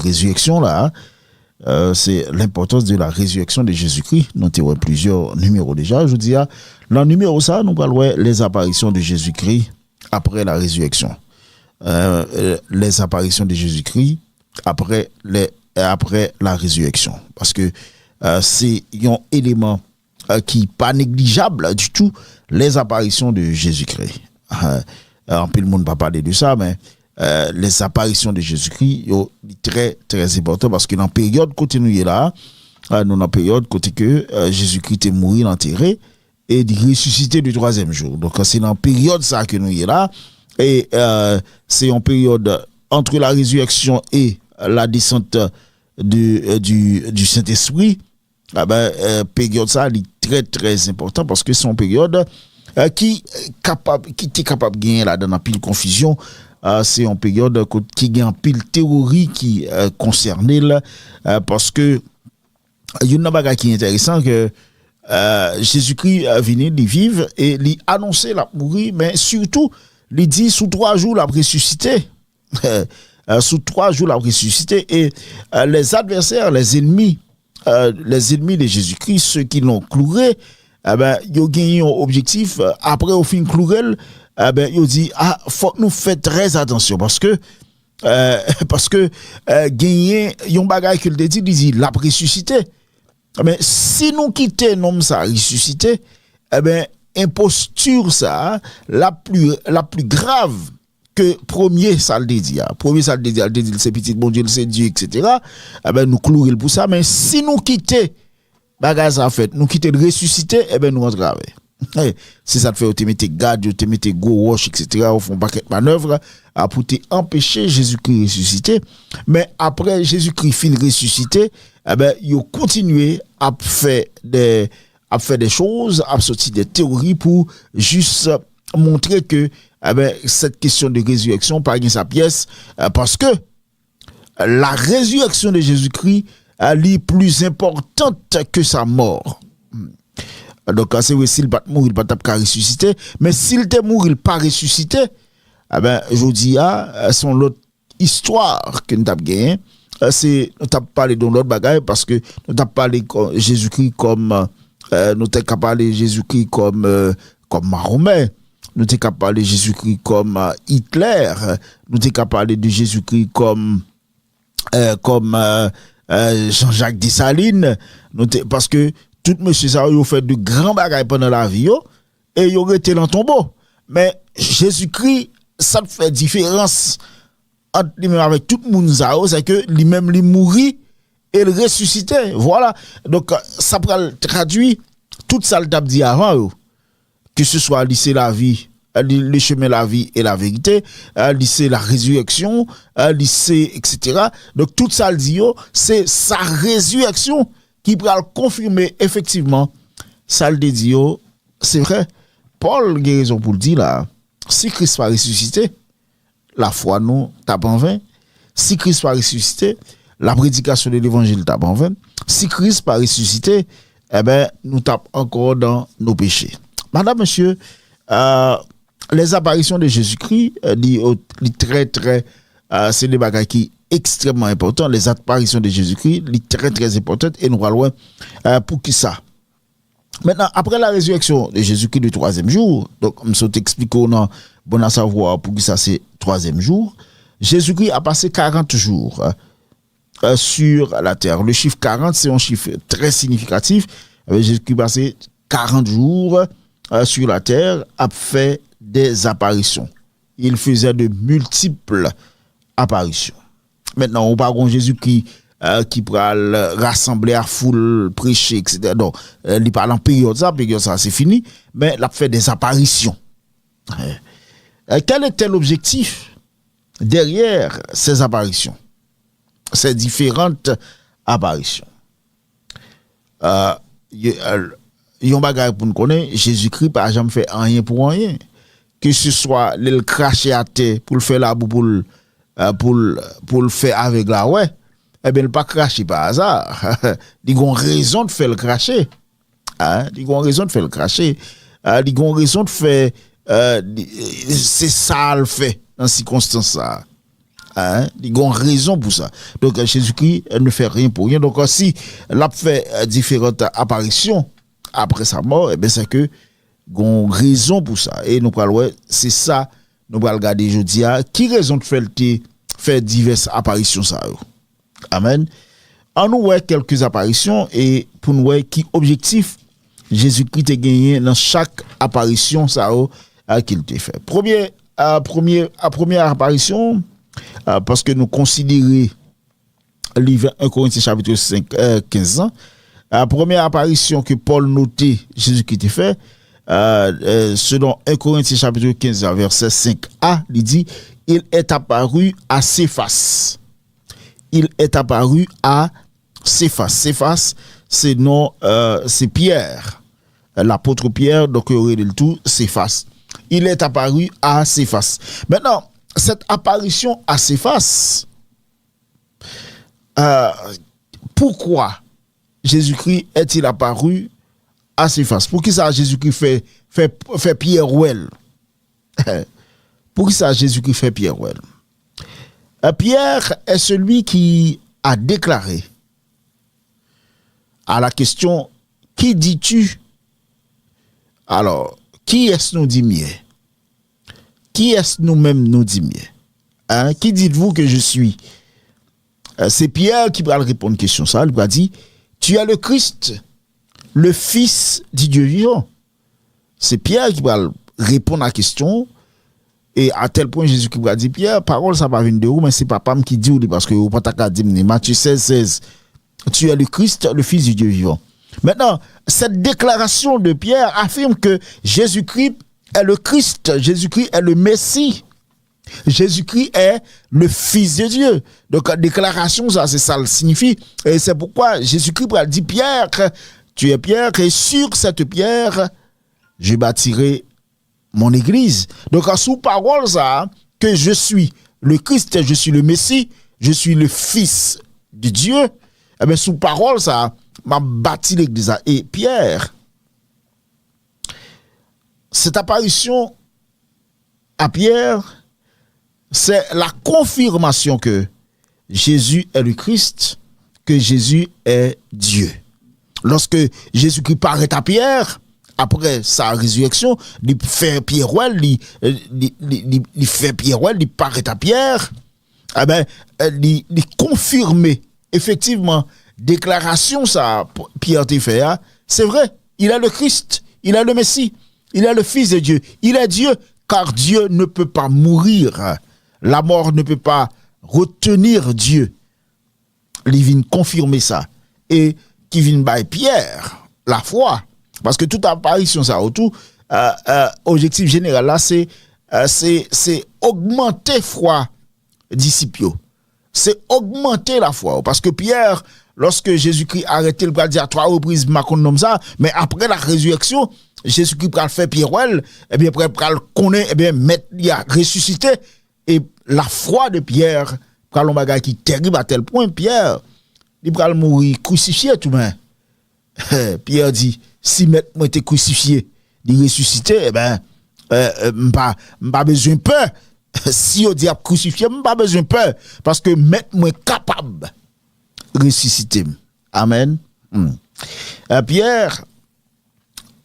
résurrection là, c'est l'importance de la résurrection de Jésus-Christ. Nous avons plusieurs numéros déjà. Je vous dis, dans le numéro ça, nous allons voir les apparitions de Jésus-Christ après la résurrection. Les apparitions de Jésus-Christ après la résurrection. Parce que c'est un élément qui n'est pas négligeable du tout, les apparitions de Jésus-Christ. En peu le monde ne va pas parler de ça, mais les apparitions de Jésus-Christ sont très, très importantes parce que dans la période côté nous est là, nous dans la période côté que Jésus-Christ est mort, enterré et ressuscité du troisième jour. Donc c'est dans la période ça que nous est là et c'est une période entre la résurrection et la descente du Saint-Esprit. Période ça est très très important parce que c'est une période qui était capable de gagner là dans la pile confusion. C'est une période qui gagne pile théorie qui concernait là parce que il y a une bagarre qui est intéressant que Jésus-Christ venait de vivre et il annonçait la mourir mais surtout il dit sous 3 jours la ressuscité. Sous 3 jours la ressuscité et les adversaires, les ennemis de Jésus-Christ, ceux qui l'ont cloué, ils ont gagné un objectif. Après, au fin cloué, ils ont dit, faut que nous fassions très attention parce que gagner, yon bagay que le dit, il dit, la ressuscité. Mais si nous quittons l'homme ça ressuscité, imposture ça, la plus grave que premier ça le dit, c'est petit bon Dieu, c'est Dieu, etc. Nous clouer pour ça, mais si nous quittons bagage en fait, nous quittons le ressuscité, nous rentrons avec. Si ça te fait te mettre garde, te mettre go wash, etc. au fond paquet manœuvre pour te empêcher Jésus-Christ ressuscité. Mais après Jésus-Christ fin ressuscité, il continuer à faire des choses, à sortir des théories pour juste montrer que cette question de résurrection pas sa pièce parce que la résurrection de Jésus-Christ est plus importante que sa mort. Donc c'est vrai s'il pas mourir, il pas ressusciter, mais s'il te mourir, il pas ressusciter, je dis son l'autre histoire que nous avons gagné, c'est nous avons parlé de l'autre bagaille parce que nous avons parlé Jésus-Christ comme nous avons parlé Jésus-Christ comme Mahomet. Nous t'es capable de parler de Jésus-Christ comme Hitler, nous t'es capable de parler de Jésus-Christ comme Jean-Jacques Dessalines, parce que tout monsieur ça a fait de grands bagages pendant la vie et il aurait été dans le tombeau. Mais Jésus-Christ, ça fait différence entre lui-même avec tout le monde, c'est que lui-même il mourit et il ressuscitait. Voilà. Donc ça peut traduire tout ça le t'a dit avant. Que ce soit lycée la vie, le chemin la vie et la vérité, lycée la résurrection, lycée etc. Donc tout ça le dit c'est sa résurrection qui va confirmer effectivement ça le dit c'est vrai. Paul a raison pour le dire là. Si Christ va ressusciter, la foi nous tape en vain. Si Christ va ressusciter, la prédication de l'évangile tape en vain. Si Christ va ressusciter, nous tape encore dans nos péchés. Madame, monsieur, les apparitions de Jésus-Christ, très, très, c'est des bagages qui extrêmement importants. Les apparitions de Jésus-Christ, très, très importantes. Et nous allons pour qui ça? Maintenant, après la résurrection de Jésus-Christ du 3e jour, donc, je t'explique on a bon à savoir pour qui ça c'est 3e jour, Jésus-Christ a passé 40 jours sur la terre. Le chiffre 40, c'est un chiffre très significatif. Jésus-Christ a passé 40 jours sur la terre, a fait des apparitions. Il faisait de multiples apparitions. Maintenant, on parle de Jésus qui peut rassembler à foule, prêcher, etc. Donc, il parle en période ça, c'est fini, mais il a fait des apparitions. Quel était l'objectif derrière ces apparitions? Ces différentes apparitions. Yon bagay pour nous connaître, Jésus-Christ par jamais fait rien pour rien. Que ce soit le cracher à terre pour le faire la boule pour le faire avec la ouais, eh bien il pas cracher par hasard. Il ont raison de faire le cracher. Ils ont raison de faire le cracher. Ils ont raison de faire c'est ça le fait dans ces circonstances ça. Hein? Il y a une raison pour ça. Donc Jésus-Christ ne fait rien pour rien. Donc si il a fait différentes apparitions après sa mort, eh bien c'est que il y a une raison pour ça. Et nous parlons, c'est ça, nous allons regarder aujourd'hui, qui raison de faire diverses apparitions ça. Amen. En nous voit quelques apparitions et pour nous voir qui objectif Jésus-Christ a gagné dans chaque apparition ça qu'il t'a fait. Première apparition, parce que nous considérons livre 1 Corinthiens chapitre 5, 15 ans, la première apparition que Paul notait Jésus-Christ a fait, selon 1 Corinthiens chapitre 15 verset 5a, il dit, il est apparu à Céphas. Il est apparu à Céphas. Céphas, c'est nom, c'est Pierre. L'apôtre Pierre, donc il y aurait le tout, Céphas. Il est apparu à Céphas. Maintenant, cette apparition à Céphas, pourquoi Jésus-Christ est-il apparu à Céphas? Pour qui ça Jésus-Christ fait Pierre ouel? Pour qui ça Jésus-Christ fait Pierre ouel? Pierre est celui qui a déclaré à la question qui dis-tu? Alors, qui est-ce nous dit mieux? Qui est-ce nous-mêmes nous dit mieux? Hein? Qui dites-vous que je suis? C'est Pierre qui va répondre à une question. Ça, il va dire, tu es le Christ, le Fils du Dieu vivant. C'est Pierre qui va répondre à la question. Et à tel point, Jésus qui va dire, Pierre, parole, ça va venir de où, mais c'est pas qui dit, parce que vous pas qu'à dire, Matthieu 16, tu es le Christ, le Fils du Dieu vivant. Maintenant, cette déclaration de Pierre affirme que Jésus-Christ est le Christ, Jésus-Christ est le Messie, Jésus-Christ est le Fils de Dieu. Donc, la déclaration, ça, c'est ça le signifie. Et c'est pourquoi Jésus-Christ a dit, Pierre, tu es Pierre, et sur cette pierre, je bâtirai mon église. Donc, sous parole, ça, que je suis le Christ, je suis le Messie, je suis le Fils de Dieu, eh bien, sous parole, ça, m'a bâti l'église. Et Pierre, cette apparition à Pierre, c'est la confirmation que Jésus est le Christ, que Jésus est Dieu. Lorsque Jésus-Christ paraît à Pierre, après sa résurrection, il fait Pierre, il fait Pierre, il paraît à Pierre, eh ben, il confirme effectivement déclaration ça Pierre t'a fait, c'est vrai, il est le Christ, il est le Messie, il est le Fils de Dieu, il est Dieu, car Dieu ne peut pas mourir, la mort ne peut pas retenir Dieu. Il vient confirmer ça et qui vient by Pierre la foi, parce que toute apparition ça autour objectif général là c'est augmenter foi disciples, c'est augmenter la foi, parce que Pierre, lorsque Jésus-Christ a arrêté le bras à 3 reprises, comme ça, mais après la résurrection, Jésus-Christ a fait Pierre, et bien après il connaît, et bien mettre il a ressuscité, et la foi de Pierre, quand l'on bagage qui terrible à tel point, Pierre, il va mourir crucifié tout même. Pierre dit, si mettre moi été crucifié, il ressuscité, eh ben, m'pas besoin peur. Si on dit crucifié, m'pas besoin peur, parce que mettre moi capable ressusciter. Amen. Pierre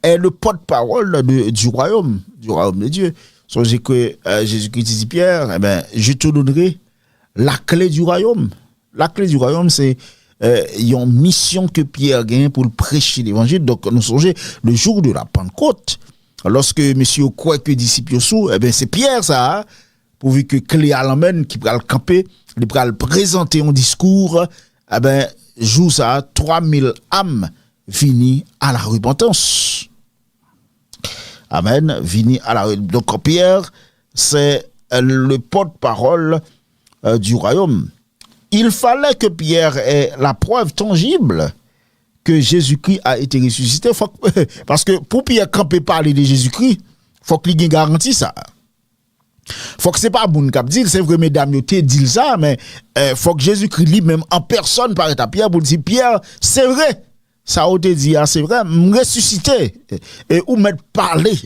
est le porte-parole du royaume de Dieu. Songez que Jésus-Christ dit Pierre, eh ben, je te donnerai la clé du royaume. La clé du royaume, c'est une mission que Pierre gagne pour prêcher l'évangile. Donc, nous songez le jour de la Pentecôte, lorsque monsieur croit que disciples sous, eh ben, c'est Pierre ça, pourvu que clé à l'emmène qui va le camper, il va le présenter un discours, eh ben, jour ça, 3000 âmes fini à la repentance. Amen. Vini à la donc Pierre, c'est le porte-parole du royaume. Il fallait que Pierre ait la preuve tangible que Jésus-Christ a été ressuscité. Parce que pour Pierre camper parler de Jésus-Christ, faut qu'il ait garanti ça. Faut que c'est pas bon cap dire, c'est vrai mesdames yo te dit ça, mais faut que Jésus-Christ lui-même en personne paraît à Pierre pour dire Pierre, c'est vrai. Ça a été dit, c'est vrai, me ressusciter et ou mettre parler.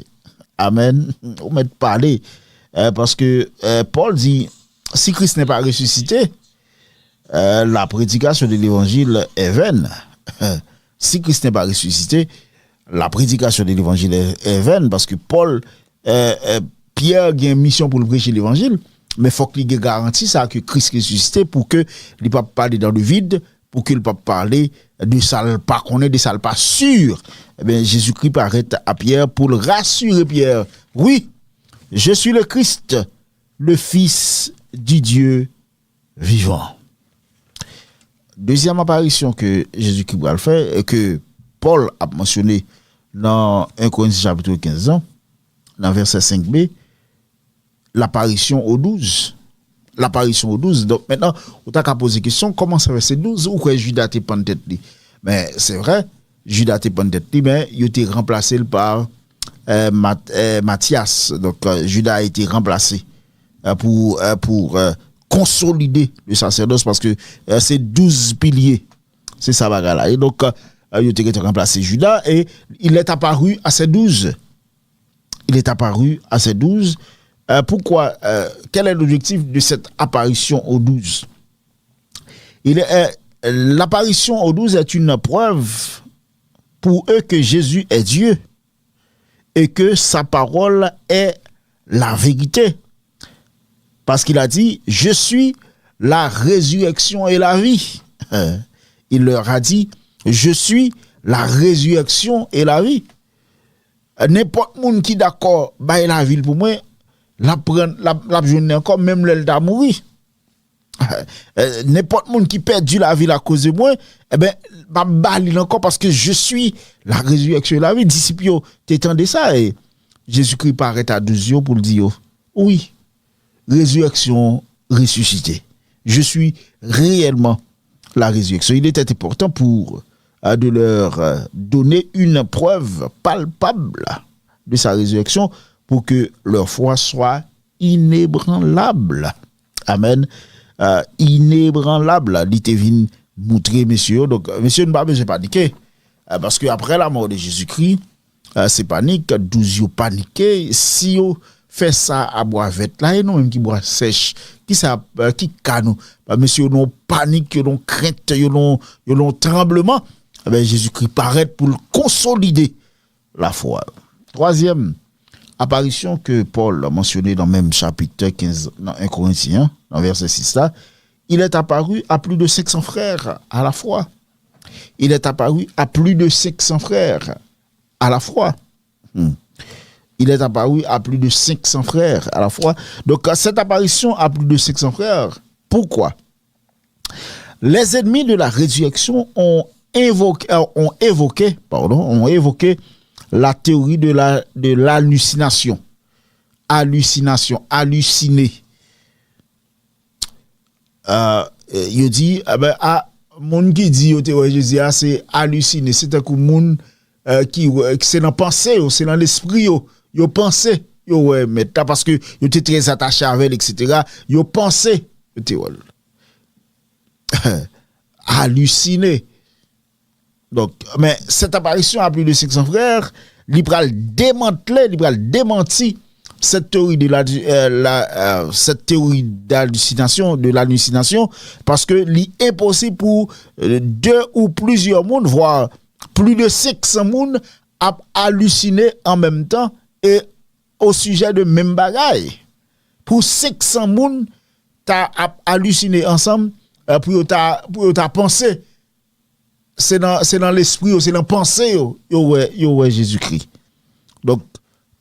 Amen. Ou mettre parler. Parce que Paul dit, si Christ n'est pas ressuscité, la prédication de l'évangile est vaine. Si Christ n'est pas ressuscité, la prédication de l'évangile est vaine parce que Pierre a une mission pour le prêcher l'évangile, mais il faut qu'il garantisse ça que Christ est ressuscité pour que il ne peut pas parler dans le vide, pour qu'il ne peut pas parler de ça pas qu'on est de ça pas sûr. Eh bien, Jésus-Christ paraît à Pierre pour le rassurer Pierre. Oui, je suis le Christ, le Fils du Dieu vivant. Deuxième apparition que Jésus-Christ va le faire et que Paul a mentionné dans 1 Corinthiens chapitre 15, dans verset 5b, l'apparition au 12. L'apparition au 12. Donc maintenant, on t'a qu'à poser question, comment ça verset 12 ou quoi Judas t'es pas en tête li? Mais c'est vrai, Judas t'es pas en tête li, mais il a été remplacé par Matthias. Donc Judas a été remplacé pour consolider le sacerdoce parce que c'est 12 piliers. C'est ça bagarre. Et donc il a été remplacé Judas et il est apparu à ces 12. Il est apparu à ces 12. Pourquoi quel est l'objectif de cette apparition aux 12? L'apparition aux 12 est une preuve pour eux que Jésus est Dieu et que sa parole est la vérité. Parce qu'il a dit, je suis la résurrection et la vie. Il leur a dit, je suis la résurrection et la vie. N'importe monde qui d'accord, bah la vie pour moi, la journée encore, même l'elle mourir. N'importe monde qui perdu la vie à cause de moi, eh ben, bah encore parce que je suis la résurrection et la vie. Disciples, t'étendez ça et Jésus-Christ paraît à 12 pour le dire, oui. Résurrection ressuscité. Je suis réellement la résurrection. Il était important pour de leur donner une preuve palpable de sa résurrection pour que leur foi soit inébranlable. Amen. Inébranlable. Il te vient montrer, messieurs. Donc, messieurs, ne pas besoin de paniquer. Parce que après la mort de Jésus-Christ, c'est panique. 12 paniqué. Si yo fait ça à boire vête là et non même qui boit sèche qui canou monsieur non panique non crainte non tremblement ben Jésus-Christ paraît pour le consolider la foi. Troisième apparition que Paul a mentionné dans même chapitre 15 dans 1 Corinthiens dans verset 6 là, il est apparu à plus de 500 frères à la fois. Il est apparu à plus de 500 frères à la fois. Il est apparu à plus de 500 frères à la fois. Donc, cette apparition à plus de 500 frères, pourquoi? Les ennemis de la résurrection ont évoqué la théorie de l'hallucination. Halluciner. Il dit, moun qui dit, c'est halluciner. C'est un coup moun qui c'est dans pensée, c'est dans l'esprit, yo pensé, yo ouais, mais parce que yo était très attaché avec, etc. Yo pensé, halluciné. Donc, mais cette apparition à plus de 500 frères, il pral démentir cette théorie de cette théorie de l'hallucination, parce que c'est impossible pour deux ou plusieurs mondes, voire plus de 500 mondes à halluciner en même temps et au sujet de même bagaille. Pour 500 moun t'as halluciné ensemble pour t'as pensé. C'est dans l'esprit, c'est dans pensée yo ouais Jésus-Christ. Donc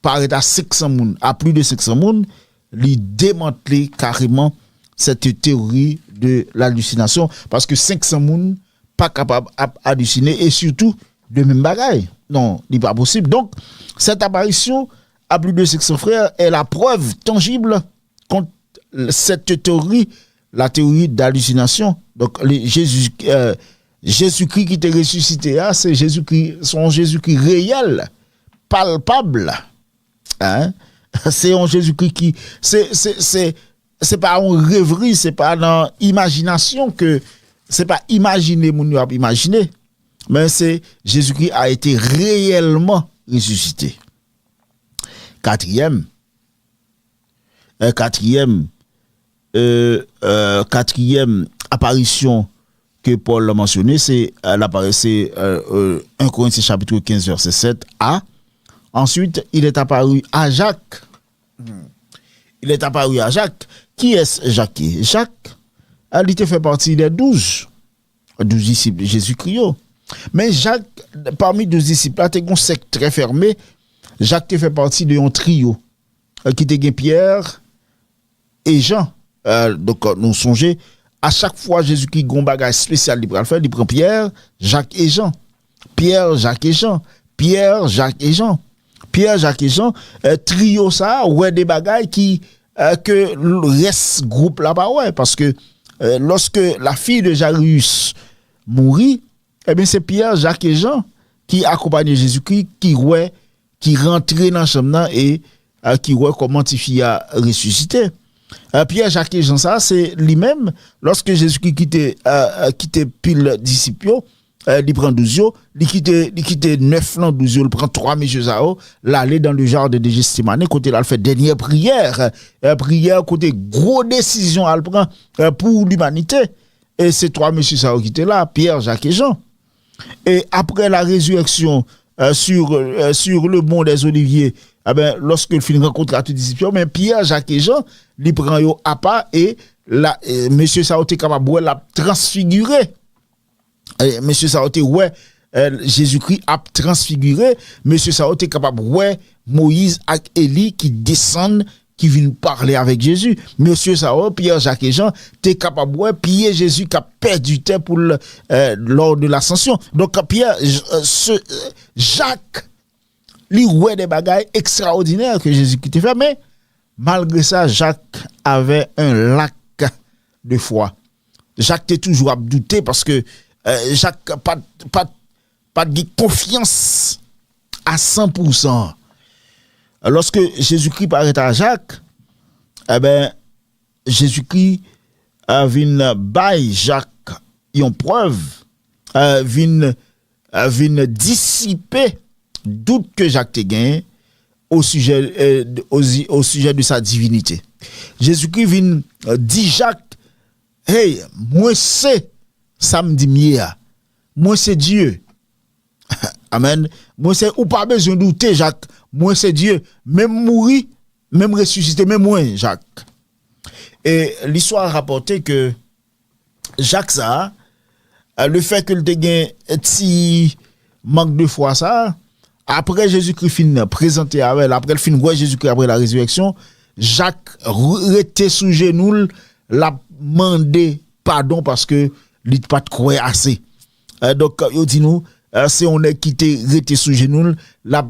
paraît à 500 moun, à plus de 500 moun, lui démanteler carrément cette théorie de l'hallucination parce que 500 moun pas capable d'halluciner et surtout de même bagaille. Non, il n'est pas possible. Donc, cette apparition à plus de 500 frères est la preuve tangible contre cette théorie, la théorie d'hallucination. Donc, Jésus-Christ qui était ressuscité, c'est son Jésus-Christ réel, palpable. Hein? C'est un Jésus-Christ qui, c'est pas en rêverie, c'est pas dans imagination que, c'est pas imaginer, mon a imaginer. Mais c'est Jésus-Christ a été réellement ressuscité. Quatrième quatrième apparition que Paul a mentionné, c'est l'apparition 1 Corinthiens chapitre 15 verset 7a. Ensuite, il est apparu à Jacques. Il est apparu à Jacques. Qui est Jacques? Jacques, il était fait partie des 12 disciples de Jésus-Christ. Mais Jacques, parmi 12 disciples, là, t'es un secte très fermé. Jacques fait partie de un trio qui était Pierre et Jean. Donc, nous songeons, à chaque fois, Jésus-Christ a un bagage spécial, il prend Pierre, Jacques et Jean. Pierre, Jacques et Jean. Pierre, Jacques et Jean. Pierre, Jacques et Jean, trio ça, ouais, des bagailles qui, que le reste groupe là-bas, ouais, parce que lorsque la fille de Jairus mourit, eh bien, c'est Pierre, Jacques et Jean qui accompagnaient Jésus-Christ, qui rentraient dans la chambre et qui voit comment il a ressuscité. Pierre, Jacques et Jean, ça, c'est lui-même, lorsque Jésus-Christ quittait pile disciples, il prend 12, il quitte 9 ans, 12, il prend 3 messieurs à eau, l'aller dans le jardin de Gethsémane, côté là, il fait dernière prière, côté gros décision, elle prend pour l'humanité. Et ces 3 messieurs à eau qui étaient là, Pierre, Jacques et Jean. Et après la résurrection sur le mont des Oliviers, eh ben, lorsque le film rencontre tous les disciples, mais Pierre, Jacques et Jean, ils prennent yo à part et monsieur Saoté capable de la transfigurer. Monsieur Saoté, ouais, Jésus-Christ a transfiguré. Monsieur Saoté capable, ouais, Moïse et Élie qui descendent, qui viennent parler avec Jésus. Monsieur Sao, Pierre, Jacques et Jean, t'es capable, ouais, Pierre Jésus qui a perdu temps pour lors de l'ascension. Donc, Pierre, Jacques, lui, ouais, des bagailles extraordinaires que Jésus qui t'a fait, mais malgré ça, Jacques avait un lac de foi. Jacques t'es toujours à douter parce que Jacques pas de confiance à 100%. Lorsque Jésus-Christ paraît à Jacques, eh ben, Jésus-Christ vient bailler Jacques une preuve, vient dissiper doute que Jacques te gagne au sujet de sa divinité. Jésus-Christ vient dire Jacques, hey, moi c'est samedi mia, moi c'est Dieu. Amen. Moi c'est ou pas besoin de douter Jacques, moi c'est Dieu, même mourir, même ressusciter, même moi Jacques. Et l'histoire a rapporté que Jacques ça, le fait que le te gagne petit manque de foi ça, après Jésus-Christ fin présenté avec, après le fin Jésus-Christ après la résurrection, Jacques était sous genou, l'a demandé pardon parce que il pas de croire assez. Donc yo dit nous c'est on est quitté rester sous genou, l'a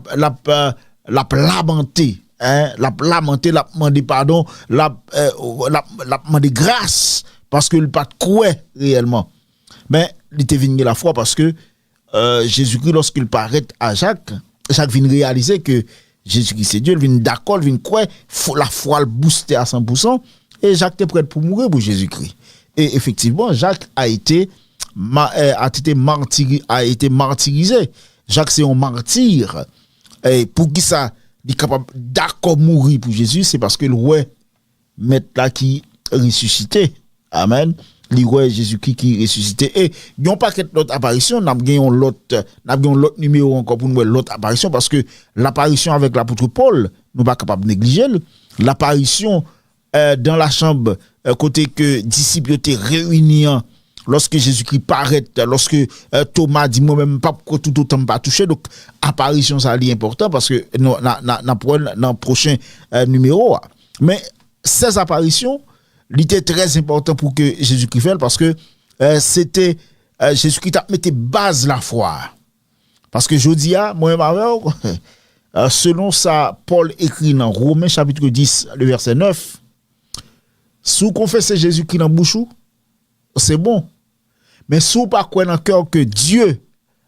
lamenté, hein, l'a demandé pardon, l'a demandé grâce parce que il pas de croire réellement. Mais il était venu la foi parce que Jésus-Christ lorsqu'il paraît à Jacques vient réaliser que Jésus-Christ c'est Dieu, il vient d'accord, il vient croire, la foi le booster à 100% et Jacques est prêt pour mourir pour Jésus-Christ. Et effectivement, Jacques a été martyrisé. Jacques c'est un martyr. Et pour qui ça il est capable d'accord mourir pour Jésus, c'est parce que le roi mettre là qui ressuscité. Amen. Le roi Jésus-Christ qui ressuscité. Et il n'y a pas d'autres apparitions, n'a gagné l'autre numéro encore pour nous l'autre apparition parce que l'apparition avec l'apôtre Paul, nous pas capable de négliger l'apparition dans la chambre côté que disciples étaient réunis lorsque Jésus-Christ paraît, lorsque Thomas dit moi-même pas tout autant pas touché, donc apparition ça est important parce que dans le prochain numéro. Mais ces apparitions, il était très important pour que Jésus-Christ fasse parce que c'était Jésus-Christ a mis base la foi. Parce que je dis moi-même selon ça Paul écrit dans Romains chapitre 10 le verset 9, si vous confessez Jésus-Christ dans bouche, c'est bon. Mais si vous pas croire dans cœur que Dieu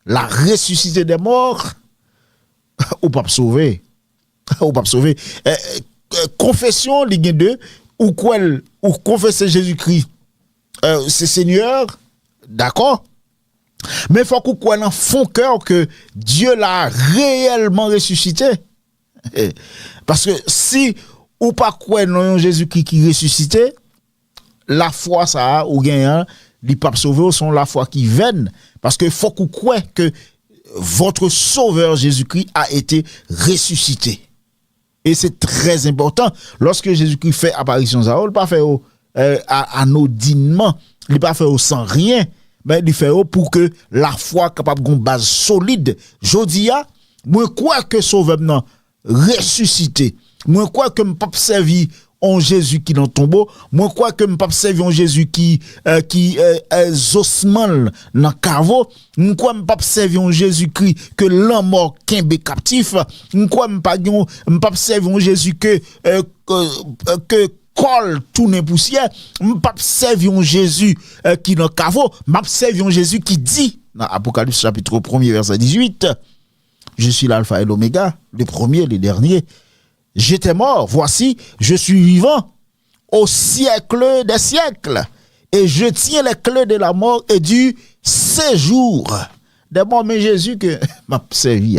l'a ressuscité des morts, ou pas sauver. Ou pas sauver. Confession les deux ou confesser Jésus-Christ c'est Seigneur, d'accord? Mais il faut qu'on croit dans fond cœur que Dieu l'a réellement ressuscité. Parce que si ou pas croire dans Jésus-Christ qui ressuscité, la foi ça ou gagnant, les papes sauveurs sont la foi qui viennent parce que faut qu'on croit que votre sauveur Jésus-Christ a été ressuscité. Et c'est très important lorsque Jésus-Christ fait apparition ça, il pas fait anodinement, il pas fait sans rien, mais il fait pour que la foi capable d'une base solide. Jodia, moi crois que sauveur non ressuscité. Moi crois que m'pas servi en Jésus qui dans tombeau, moi crois que m'pas servi en Jésus qui osman dans cavo, moi crois m'pas servi en Jésus-Christ que l'homme mort kembe captif, moi crois m'pas servi en Jésus que col tourne poussière, m'pas servi en Jésus qui dans cavo, m'pas servi en Jésus qui dit dans Apocalypse chapitre 1er verset 18, je suis l'alpha et l'oméga, le premier, le dernier. J'étais mort, voici, je suis vivant au siècle des siècles. Et je tiens les clés de la mort et du séjour. D'abord, mais Jésus que m'a servi.